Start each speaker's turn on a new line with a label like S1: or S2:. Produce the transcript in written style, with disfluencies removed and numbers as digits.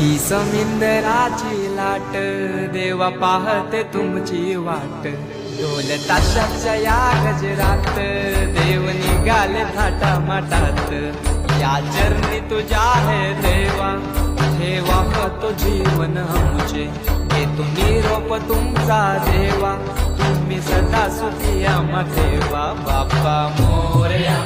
S1: ती समिंदराची लाट देवा पाहते तुमची वाट ढोल ताशाच्या या गजरात देव निघाले थाटा माटात या चरणी तुझ्या है देवा ठेवा तो जीवन आमचे घेतो निरोप तुमचा देवा तुम्ही सदा सुखी आम्हा ठेवा बाप्पा मोरया।